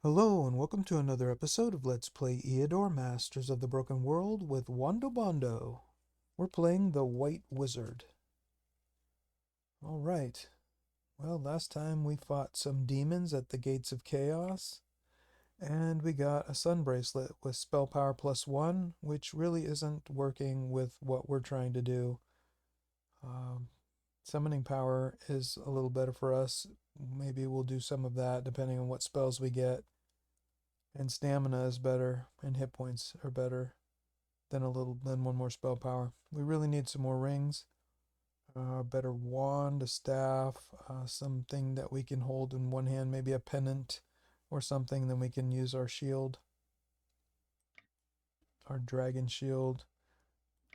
Hello and welcome to another episode of Let's Play Eador, Masters of the Broken World with Wando Bondo. We're playing the White Wizard. Alright, well last time we fought some demons at the Gates of Chaos, and we got a sun bracelet with spell power +1, which really isn't working with what we're trying to do. Um, Summoning power is a little better for us. Maybe we'll do some of that depending on what spells we get. And stamina is better, and hit points are better than one more spell power. We really need some more rings, a better wand, a staff, something that we can hold in one hand, maybe a pennant or something. Then we can use our shield, our dragon shield.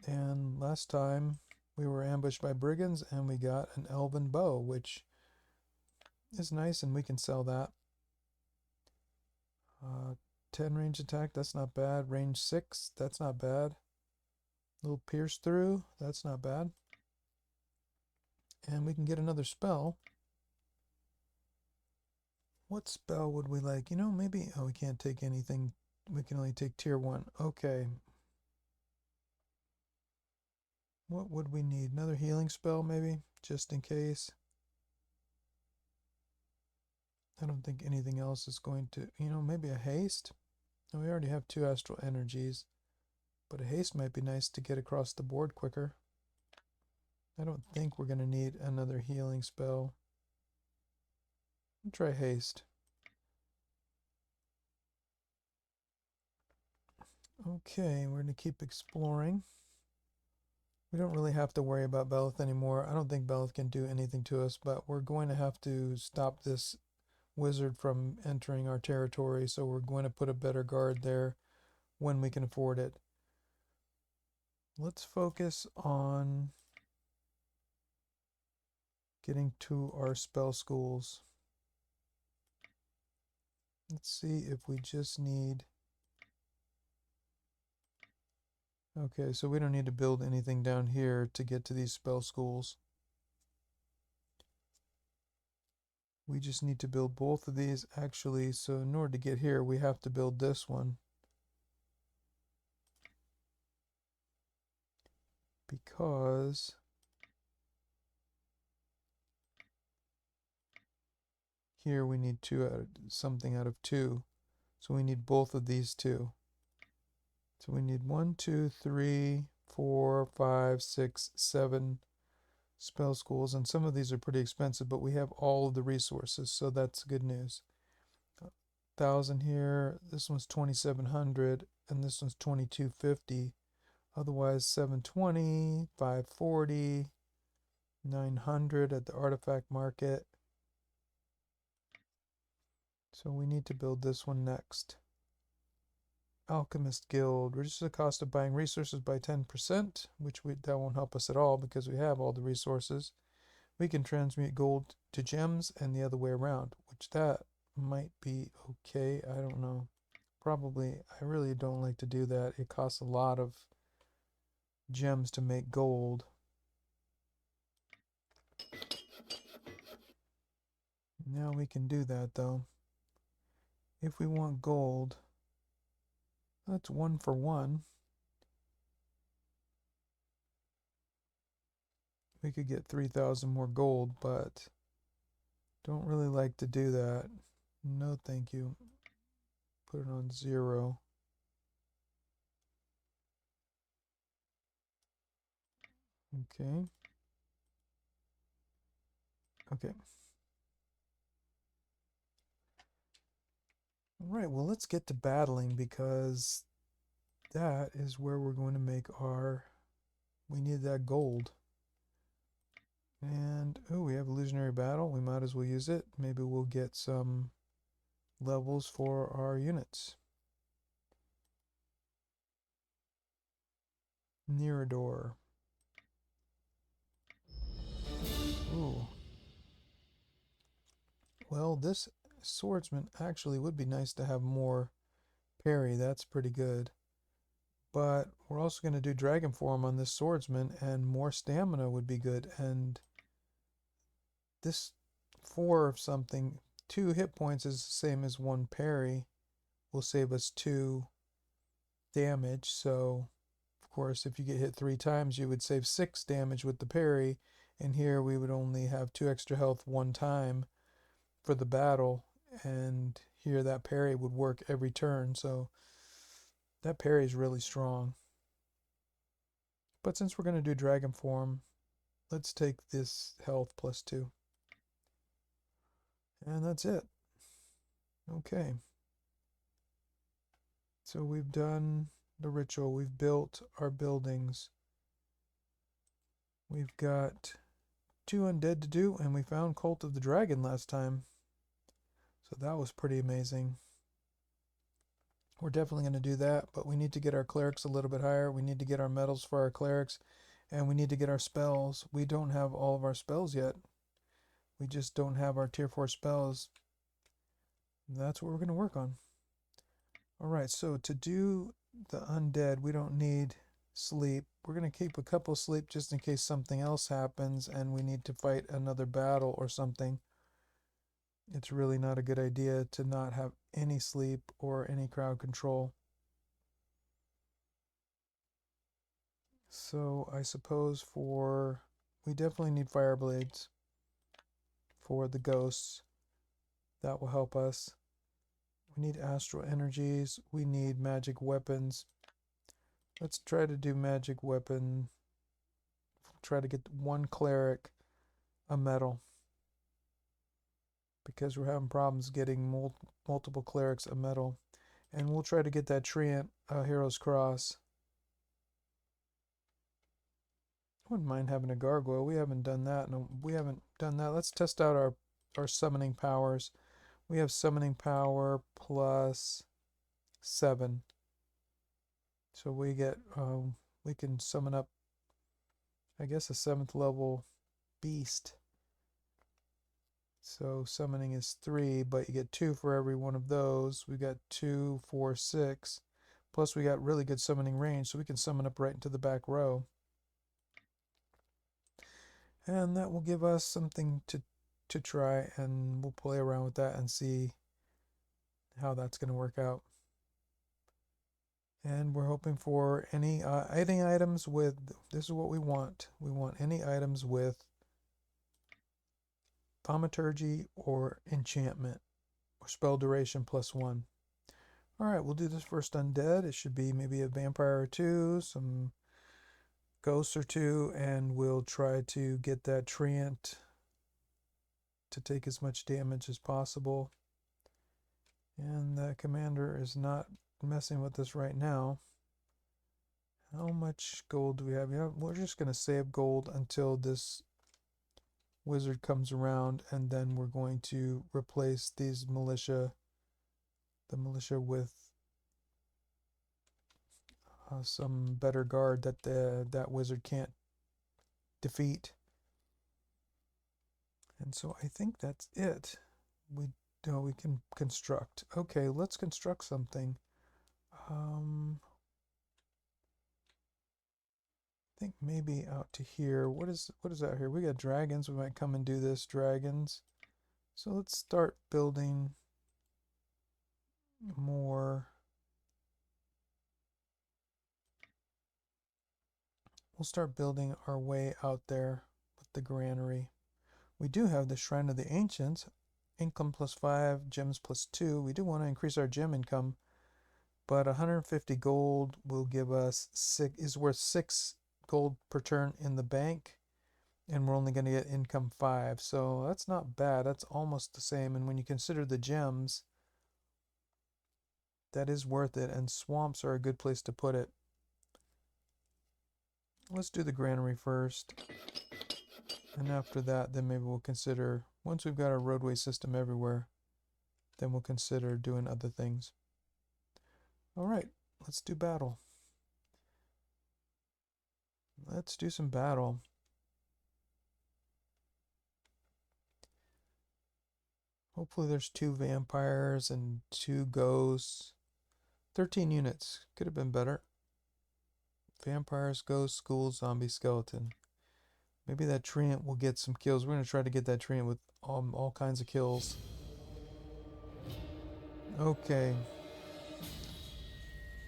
And last time we were ambushed by brigands and we got an elven bow, which is nice, and we can sell that. 10 range attack, that's not bad. Range 6, that's not bad. Little pierce through, that's not bad. And we can get another spell. What spell would we like? Maybe... Oh, we can't take anything. We can only take tier 1. Okay. What would we need? Another healing spell, maybe? Just in case. I don't think anything else is going to... maybe a haste? No, we already have 2 astral energies. But a haste might be nice to get across the board quicker. I don't think we're going to need another healing spell. I'll try haste. Okay, we're going to keep exploring. We don't really have to worry about Belith anymore. I don't think Belith can do anything to us, but we're going to have to stop this wizard from entering our territory, so we're going to put a better guard there when we can afford it. Let's focus on getting to our spell schools. Let's see if we just need... Okay, so we don't need to build anything down here to get to these spell schools. We just need to build both of these, actually. So in order to get here, we have to build this one, because here we need something out of 2. So we need both of these 2. So we need 1, 2, 3, 4, 5, 6, 7 spell schools. And some of these are pretty expensive, but we have all of the resources, so that's good news. 1,000 here. This one's 2,700, and this one's 2,250. Otherwise, 720, 540, 900 at the artifact market. So we need to build this one next. Alchemist Guild. Reduces the cost of buying resources by 10%, that won't help us at all because we have all the resources. We can transmute gold to gems and the other way around, which that might be okay. I don't know. Probably. I really don't like to do that. It costs a lot of gems to make gold. Now we can do that though. If we want gold, that's 1 for 1. We could get 3,000 more gold, but don't really like to do that. No, thank you. Put it on 0. Okay. Okay. Alright, well, let's get to battling, because that is where we're going to make our... We need that gold. And, oh, we have illusionary battle. We might as well use it. Maybe we'll get some levels for our units. Eador. Ooh. Well, this swordsman actually would be nice to have more parry. That's pretty good. But we're also going to do dragon form on this swordsman, and more stamina would be good. And this 4 of something, 2 hit points is the same as 1 parry. Will save us 2 damage. So, of course, if you get hit 3 times, you would save 6 damage with the parry. And here we would only have 2 extra health 1 time for the battle. And here that parry would work every turn. So that parry is really strong. But since we're going to do dragon form, let's take this health plus 2. And that's it. Okay. So we've done the ritual. We've built our buildings. We've got 2 undead to do, and we found Cult of the Dragon last time. So that was pretty amazing. We're definitely going to do that, but we need to get our clerics a little bit higher. We need to get our medals for our clerics, and we need to get our spells. We don't have all of our spells yet. We just don't have our tier 4 spells. That's what we're going to work on. Alright, so to do the undead, we don't need sleep. We're going to keep a couple sleep just in case something else happens and we need to fight another battle or something. It's really not a good idea to not have any sleep or any crowd control. So I suppose we definitely need fire blades for the ghosts. That will help us. We need astral energies. We need magic weapons. Let's try to do magic weapon. Try to get 1 cleric a medal, because we're having problems getting multiple clerics a medal. And we'll try to get that treant a hero's cross. I wouldn't mind having a gargoyle. We haven't done that. No, we haven't done that. Let's test out our summoning powers. We have summoning power plus 7. So we get we can summon up, I guess, a 7th level beast. So summoning is 3, but you get 2 for every one of those. We got 2, 4, 6. Plus we got really good summoning range, so we can summon up right into the back row. And that will give us something to try, and we'll play around with that and see how that's going to work out. And we're hoping for any items with, this is what we want. We want any items with thaumaturgy or enchantment or spell duration plus 1. Alright, we'll do this first undead. It should be maybe a vampire or 2, some ghosts or 2, and we'll try to get that treant to take as much damage as possible. And the commander is not messing with us right now. How much gold do we have? Yeah, we're just going to save gold until this wizard comes around, and then we're going to replace the militia with some better guard that that wizard can't defeat. And so I think that's it. We can construct. Okay, let's construct something. I think maybe out to here. What is out here? We got dragons. We might come and do this. Dragons. So let's start building more. We'll start building our way out there with the granary. We do have the Shrine of the Ancients. Income plus 5, gems plus 2. We do want to increase our gem income, but 150 gold will give us is worth 6 gold per turn in the bank, and we're only going to get income 5, so that's not bad. That's almost the same, and when you consider the gems, that is worth it, and swamps are a good place to put it. Let's do the granary first, and after that, then maybe we'll consider, once we've got our roadway system everywhere, then we'll consider doing other things. Alright, let's do battle. Let's do some battle. Hopefully there's 2 vampires and 2 ghosts. 13 units. Could have been better. Vampires, ghosts, ghouls, zombie, skeleton. Maybe that treant will get some kills. We're going to try to get that treant with all kinds of kills. Okay.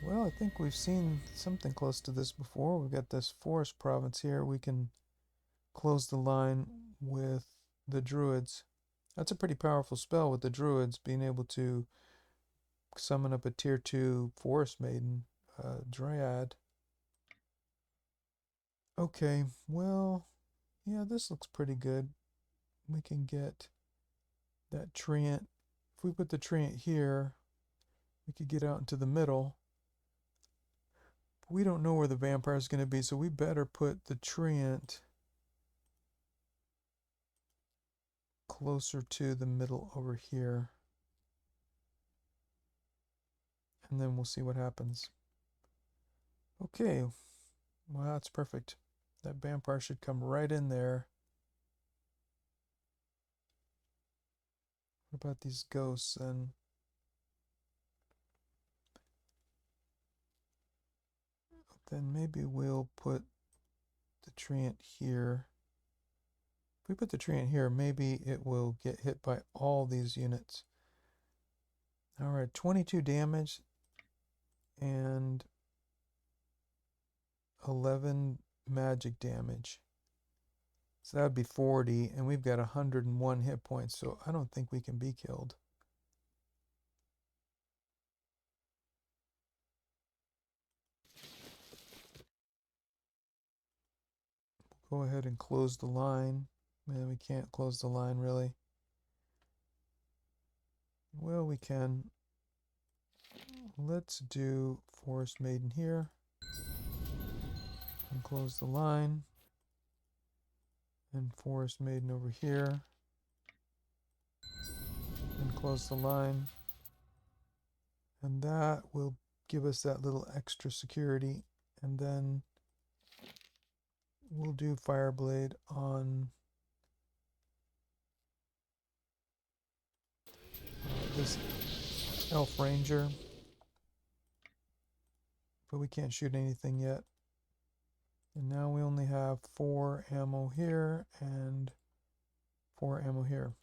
Well, I think we've seen something close to this before. We've got this forest province here. We can close the line with the druids. That's a pretty powerful spell with the druids, being able to summon up a tier 2 forest maiden, dryad. Okay, well, yeah, this looks pretty good. We can get that treant. If we put the treant here, we could get out into the middle. But we don't know where the vampire is going to be, so we better put the treant closer to the middle over here. And then we'll see what happens. Okay, well, that's perfect. That vampire should come right in there. What about these ghosts then? Then maybe we'll put the treant here. If we put the treant here, maybe it will get hit by all these units. Alright, 22 damage and 11 magic damage. So that would be 40, and we've got 101 hit points, so I don't think we can be killed. Go ahead and close the line. Man, we can't close the line really. Well, we can. Let's do Forest Maiden here. And close the line. And Forest Maiden over here. And close the line. And that will give us that little extra security. And then we'll do Fireblade on this Elf Ranger. But we can't shoot anything yet. And now we only have 4 ammo here and 4 ammo here.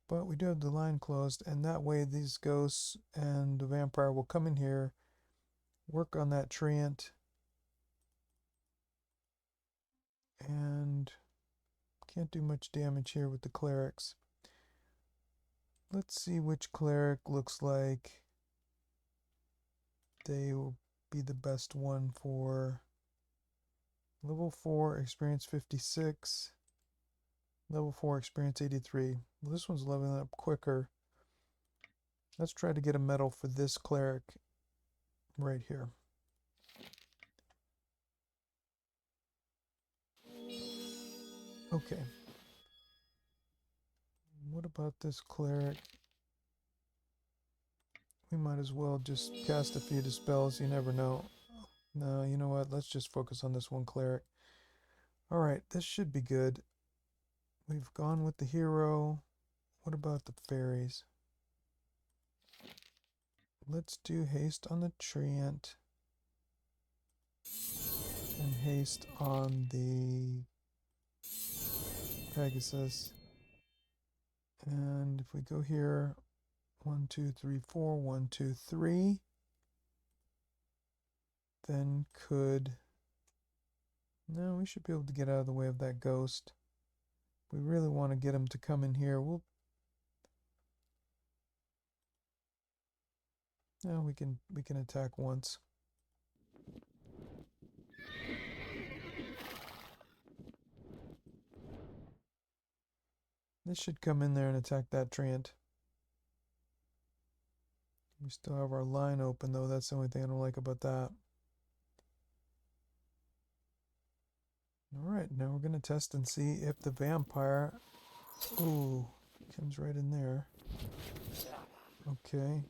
But we do have the line closed, and that way these ghosts and the vampire will come in here, work on that treant, and can't do much damage here with the clerics. Let's see which cleric looks like they will be the best one for level 4, experience 56, level 4, experience 83. Well, this one's leveling up quicker. Let's try to get a medal for this cleric right here. Okay. What about this cleric? We might as well just cast a few dispels, you never know. No, you know what? Let's just focus on this one cleric. Alright, this should be good. We've gone with the hero. What about the fairies? Let's do haste on the treant. And haste on the Pegasus. And if we go here, 1, 2, 3, 4, 1, 2, 3, then could... No, we should be able to get out of the way of that ghost. We really want to get him to come in here. No, we can attack once. This should come in there and attack that treant. We still have our line open though. That's the only thing I don't like about that. Alright, now we're going to test and see if the vampire... Ooh, comes right in there. Okay.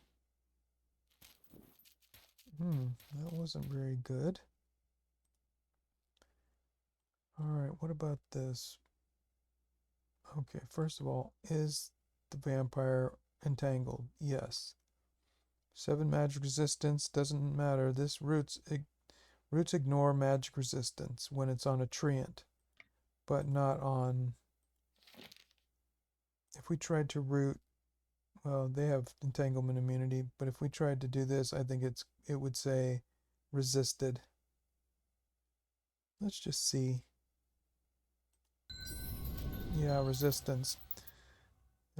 That wasn't very good. Alright, what about this? Okay, first of all, is the vampire entangled? Yes. 7 magic resistance, doesn't matter. This roots ignore magic resistance when it's on a treant, but not on... If we tried to root well, they have entanglement immunity, but if we tried to do this, I think it would say resisted. Let's just see. Yeah, resistance.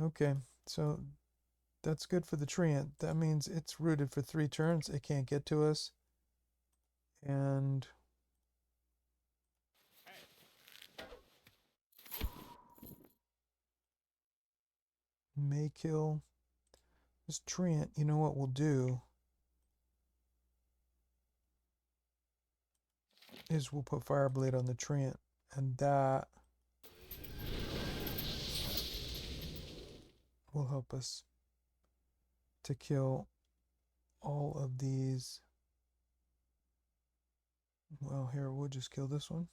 Okay, so that's good for the treant. That means it's rooted for 3 turns. It can't get to us. And may kill this treant. You know what we'll do is we'll put Fireblade on the treant, and that will help us to kill all of these. Well, here, we'll just kill this one.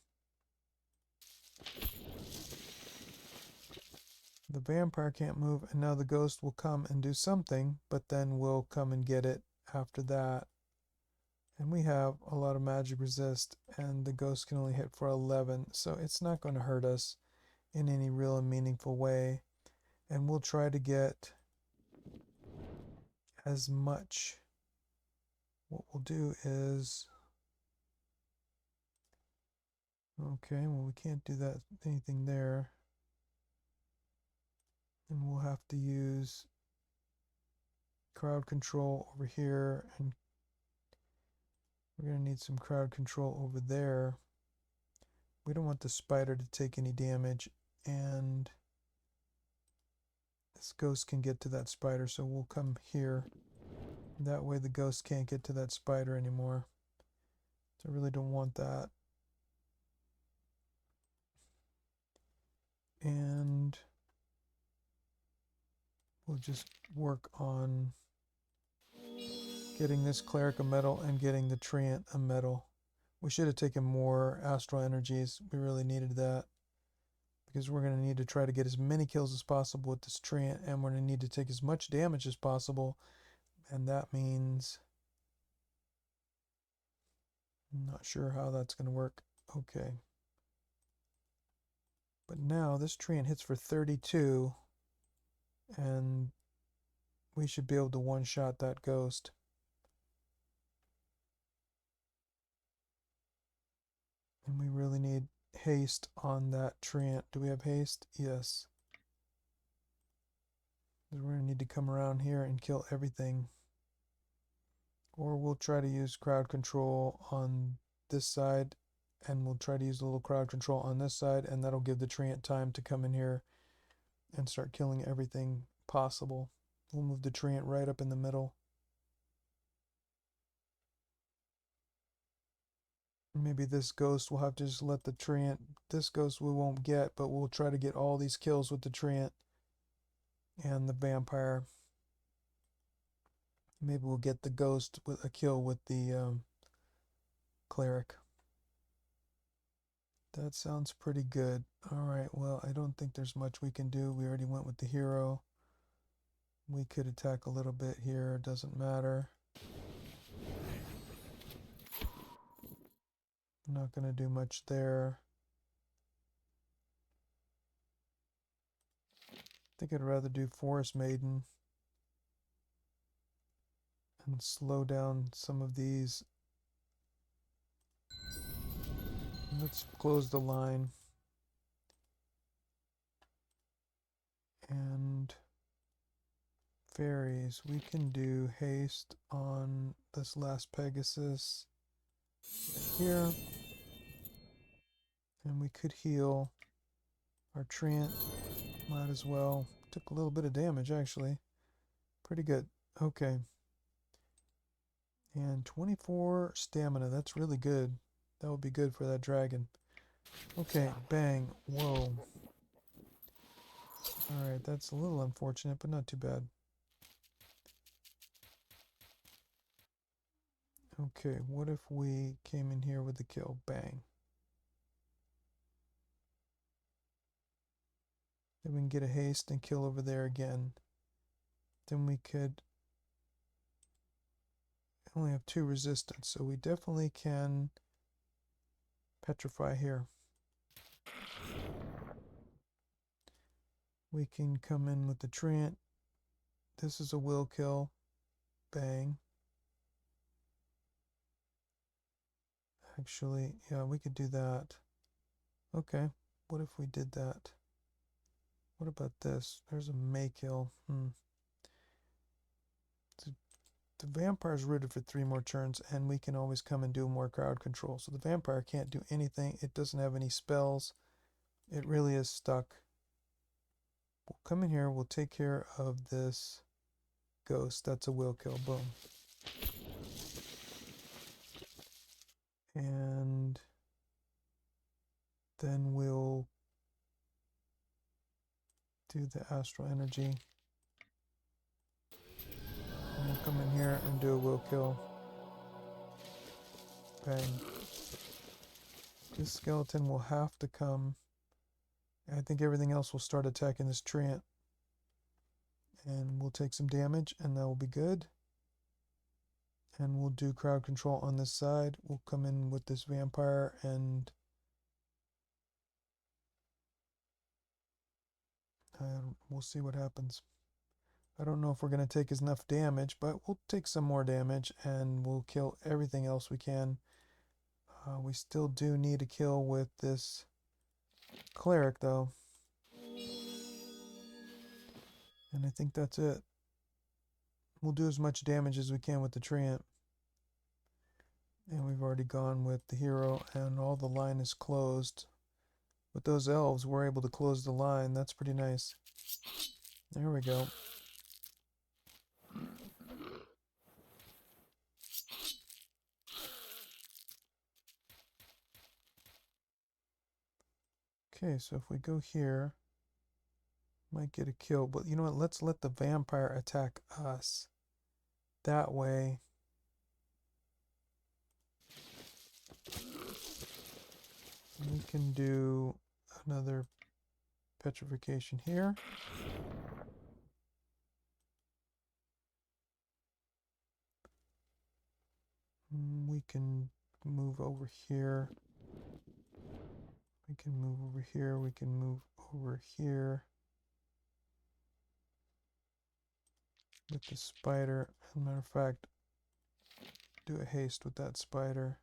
The vampire can't move, and now the ghost will come and do something, but then we'll come and get it after that. And we have a lot of magic resist, and the ghost can only hit for 11, so it's not going to hurt us in any real and meaningful way. And we'll try to get as much. What we'll do is, okay, well, we can't do that anything there, and we'll have to use crowd control over here, and we're going to need some crowd control over there. We don't want the spider to take any damage, and this ghost can get to that spider, so we'll come here. That way the ghost can't get to that spider anymore. So I really don't want that. And we'll just work on getting this cleric a medal and getting the treant a medal. We should have taken more astral energies. We really needed that, because we're going to need to try to get as many kills as possible with this treant, and we're going to need to take as much damage as possible, and that means I'm not sure how that's going to work. Okay. But now this treant hits for 32, and we should be able to one-shot that ghost. And we really need haste on that treant. Do we have haste? Yes. We're going to need to come around here and kill everything. Or we'll try to use crowd control on this side, and we'll try to use a little crowd control on this side, and that'll give the treant time to come in here and start killing everything possible. We'll move the treant right up in the middle. Maybe this ghost will have to just let the treant. This ghost we won't get, but we'll try to get all these kills with the treant and the vampire. Maybe we'll get the ghost with a kill with the cleric. That sounds pretty good. Alright, well, I don't think there's much we can do. We already went with the hero. We could attack a little bit here, doesn't matter. Not going to do much there. I think I'd rather do Forest Maiden and slow down some of these. Let's close the line. And fairies, we can do haste on this last Pegasus right here. And we could heal our treant. Might as well. Took a little bit of damage, actually. Pretty good. Okay. And 24 stamina. That's really good. That would be good for that dragon. Okay, bang. Whoa. Alright, that's a little unfortunate, but not too bad. Okay, what if we came in here with the kill? Bang. Then we can get a haste and kill over there again. Then we could only have 2 resistance, so we definitely can petrify here. We can come in with the treant. This is a will kill. Bang. Actually, yeah, we could do that. Okay, what if we did that? What about this? There's a may kill. The vampire's rooted for 3 more turns, and we can always come and do more crowd control. So the vampire can't do anything. It doesn't have any spells. It really is stuck. We'll come in here. We'll take care of this ghost. That's a will kill. Boom. And then we'll do the astral energy. And we'll come in here and do a will kill. Bang. This skeleton will have to come. I think everything else will start attacking this treant. And we'll take some damage, and that will be good. And we'll do crowd control on this side. We'll come in with this vampire, and we'll see what happens. I don't know if we're going to take enough damage, but we'll take some more damage, and we'll kill everything else we can. We still do need a kill with this cleric, though. And I think that's it. We'll do as much damage as we can with the treant. And we've already gone with the hero, and all the line is closed. With those elves, we're able to close the line. That's pretty nice. There we go. Okay, so if we go here, might get a kill. But you know what? Let's let the vampire attack us. That way, we can do another petrification here. We can move over here. We can move over here. We can move over here. With the spider. As a matter of fact, do a haste with that spider.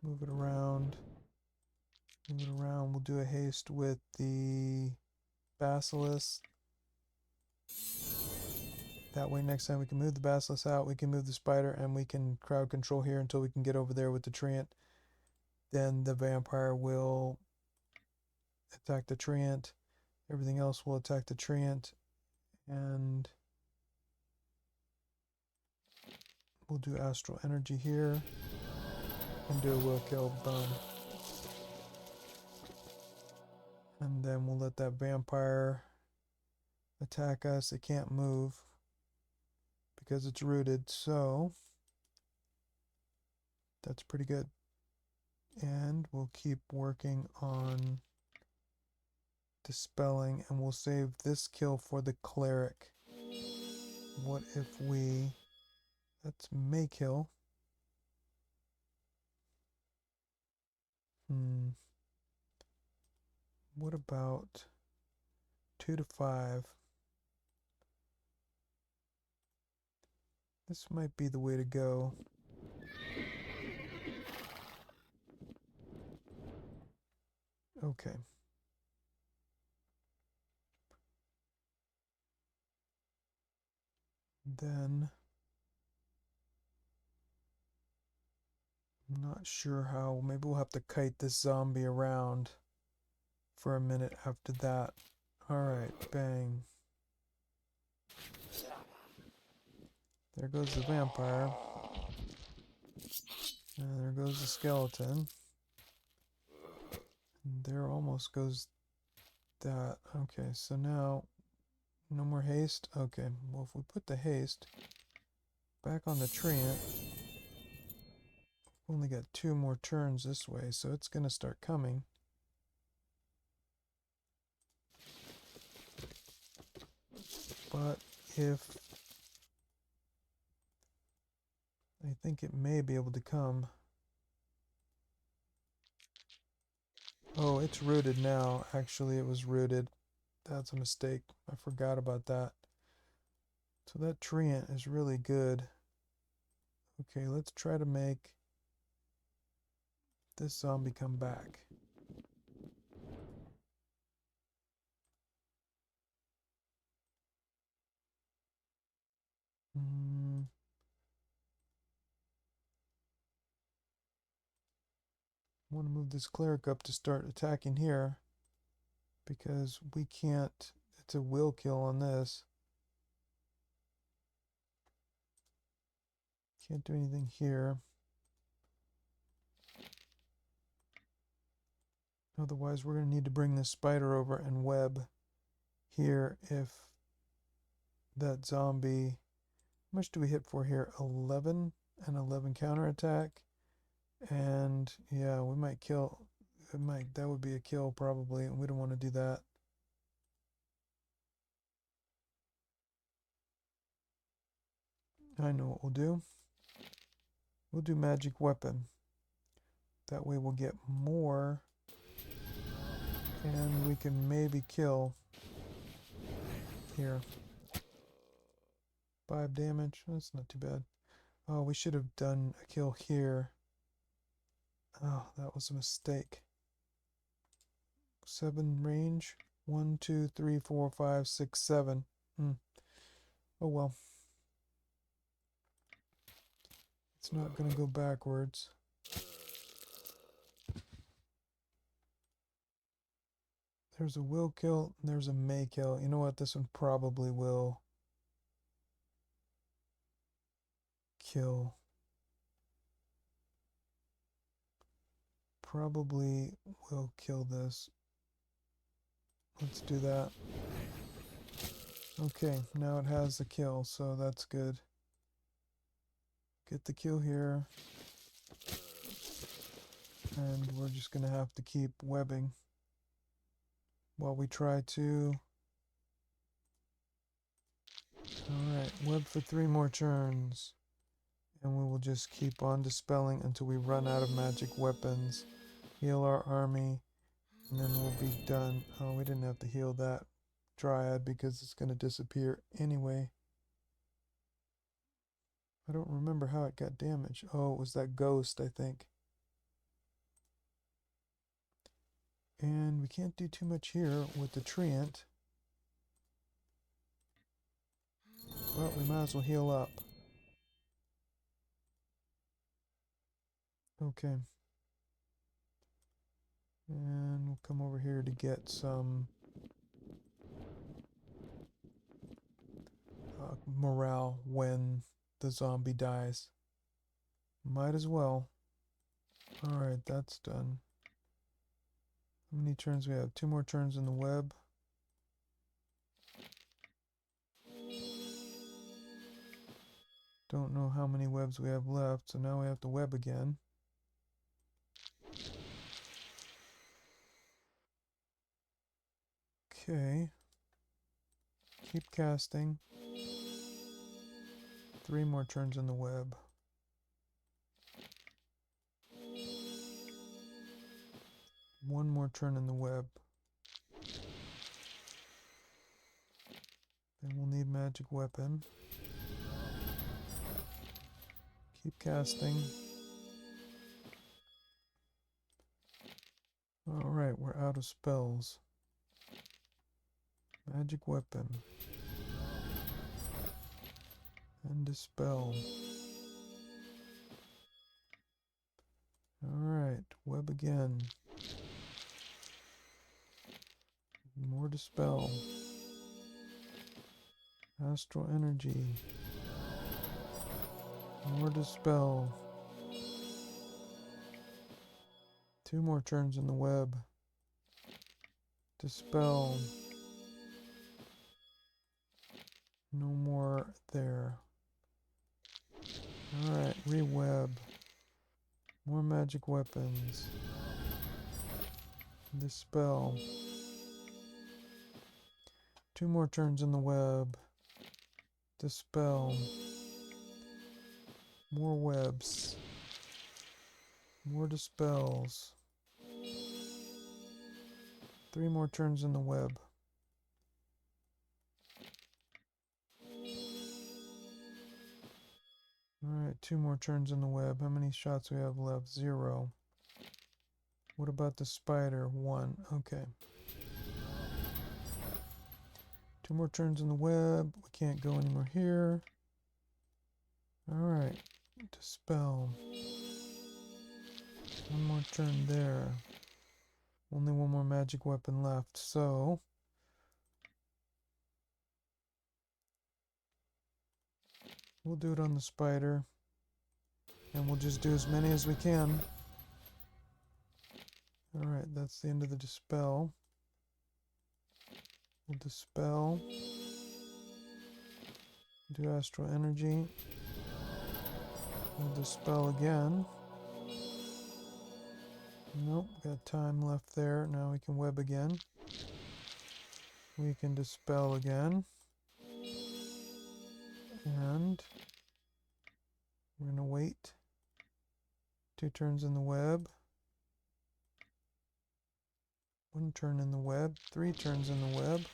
Move it around. Move it around. We'll do a haste with the basilisk. That way next time we can move the basilisk out, we can move the spider, and we can crowd control here until we can get over there with the treant. Then the vampire will attack the treant. Everything else will attack the treant. And we'll do astral energy here. And do a will kill. Boom. And then we'll let that vampire attack us. It can't move because it's rooted, so that's pretty good. And we'll keep working on dispelling, and we'll save this kill for the cleric. What if we... That's may kill. What about 2 to 5? This might be the way to go. Okay. Then I'm not sure how. Maybe we'll have to kite this zombie around for a minute after that. Alright, bang. There goes the vampire. And there goes the skeleton. And there almost goes that. Okay, so now no more haste. Okay, well if we put the haste back on the treant, we've only got 2 more turns this way, so it's going to start coming. But if I think it may be able to come. Oh, it's rooted now. Actually, it was rooted. That's a mistake. I forgot about that. So that treant is really good. Okay, let's try to make this zombie come back. I want to move this cleric up to start attacking here because we can't. It's a will kill on this. Can't do anything here. Otherwise, we're going to need to bring this spider over and web here if that zombie. How much do we hit for here? 11 and 11 counterattack. And yeah, we might kill. That would be a kill probably, and we don't want to do that. I know what we'll do. We'll do magic weapon. That way we'll get more, and we can maybe kill here. 5 damage. That's not too bad. Oh, we should have done a kill here. Oh, that was a mistake. 7 range. 1, 2, 3, 4, 5, 6, 7. Oh well. It's not going to go backwards. There's a will kill, and there's a may kill. You know what? This one probably will kill. Probably will kill this. Let's do that. Okay, now it has the kill, so that's good. Get the kill here. And we're just going to have to keep webbing while we try to... Alright, web for 3 more turns. And we will just keep on dispelling until we run out of magic weapons. Heal our army, and then we'll be done. Oh, we didn't have to heal that dryad because it's going to disappear anyway. I don't remember how it got damaged. Oh, it was that ghost, I think. And we can't do too much here with the treant. But we might as well heal up. Okay. And we'll come over here to get some morale when the zombie dies. Might as well. Alright, that's done. How many turns we have? 2 more turns in the web. Don't know how many webs we have left, so now we have to web again. Okay. Keep casting. 3 more turns in the web. One more turn in the web. Then we'll need magic weapon. Keep casting. Alright, we're out of spells. Magic weapon. And dispel. Alright, web again. More dispel. Astral energy. More dispel. 2 more turns in the web. Dispel. No more there. Alright, re-web. More magic weapons. Dispel. 2 more turns in the web. Dispel. More webs. More dispels. 3 more turns in the web. Alright, 2 more turns in the web. How many shots we have left? 0. What about the spider? 1. Okay. 2 more turns in the web. We can't go anymore here. Alright. Dispel. 1 more turn there. Only 1 more magic weapon left, so we'll do it on the spider. And we'll just do as many as we can. Alright, that's the end of the dispel. We'll dispel. Do astral energy. We'll dispel again. Nope, got time left there. Now we can web again. We can dispel again. And we're going to wait. 2 turns in the web. 1 turn in the web. 3 turns in the web.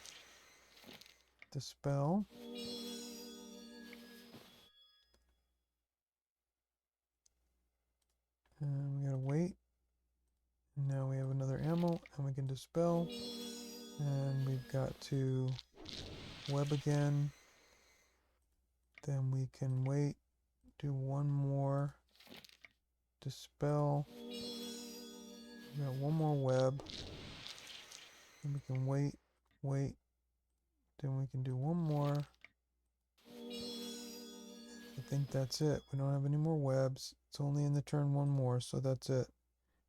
Dispel. And we gotta wait. Now we have another ammo and we can dispel. And we've got to web again. Then we can wait. Do 1 more. Dispel. We got 1 more web. Then we can wait. Then we can do 1 more. I think that's it. We don't have any more webs. It's only in the turn 1 more, so that's it.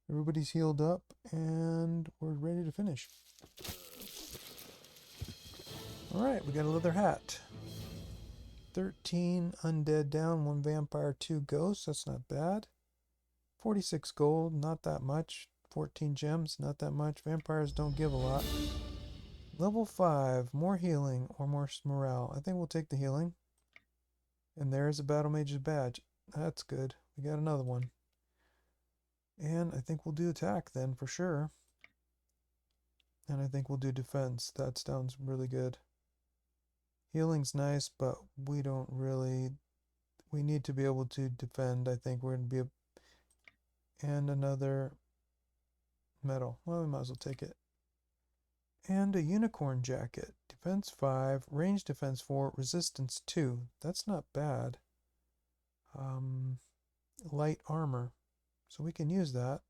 Everybody's healed up, and we're ready to finish. Alright, we got a leather hat. 13 undead down, 1 vampire, 2 ghosts. That's not bad. 46 gold, not that much. 14 gems, not that much. Vampires don't give a lot. Level 5, more healing or more morale. I think we'll take the healing. And there's a Battle Mage's badge. That's good. We got another one. And I think we'll do attack then for sure. And I think we'll do defense. That sounds really good. Healing's nice, but we don't really... We need to be able to defend. I think we're going to be... And another medal. Well, we might as well take it. And a unicorn jacket. Defense 5, range defense 4, resistance 2. That's not bad. Light armor. So we can use that.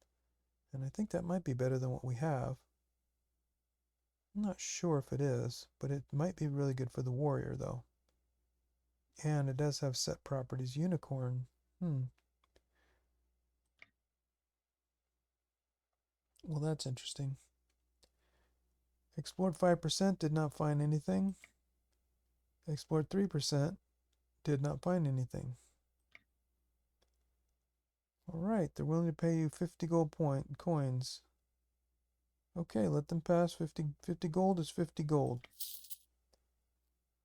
And I think that might be better than what we have. I'm not sure if it is, but it might be really good for the warrior though. And it does have set properties. Unicorn. Well, that's interesting. Explored 5%, did not find anything. Explored 3%, did not find anything. Alright, they're willing to pay you 50 gold coins. Okay, let them pass. 50 gold is 50 gold.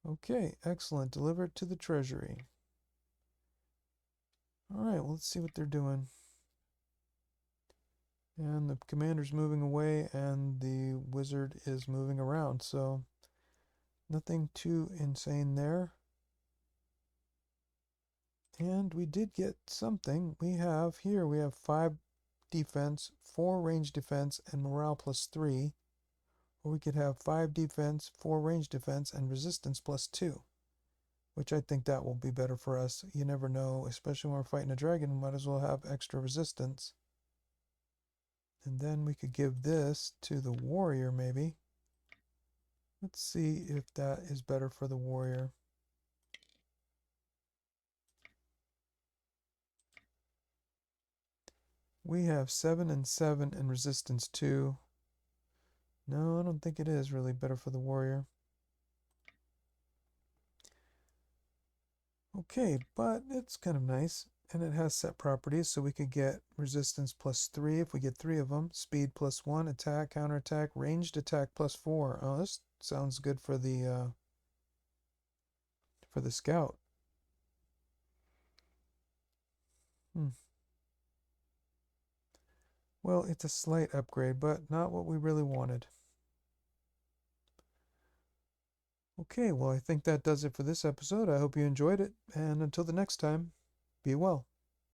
Okay, excellent. Deliver it to the treasury. Alright, well, let's see what they're doing. And the commander's moving away and the wizard is moving around, so nothing too insane there. And we did get something. We have 5 defense, 4 range defense, and morale plus 3. Or we could have 5 defense, 4 range defense, and resistance plus 2. Which I think that will be better for us. You never know, especially when we're fighting a dragon, we might as well have extra resistance. And then we could give this to the warrior, maybe. Let's see if that is better for the warrior. We have 7 and 7 and resistance 2. No, I don't think it is really better for the warrior. Okay, but it's kind of nice. And it has set properties, so we could get resistance plus 3 if we get 3 of them. Speed plus 1, attack, counterattack, ranged attack plus 4. Oh, this sounds good for the scout. Well, it's a slight upgrade, but not what we really wanted. Okay, well, I think that does it for this episode. I hope you enjoyed it, and until the next time, be well.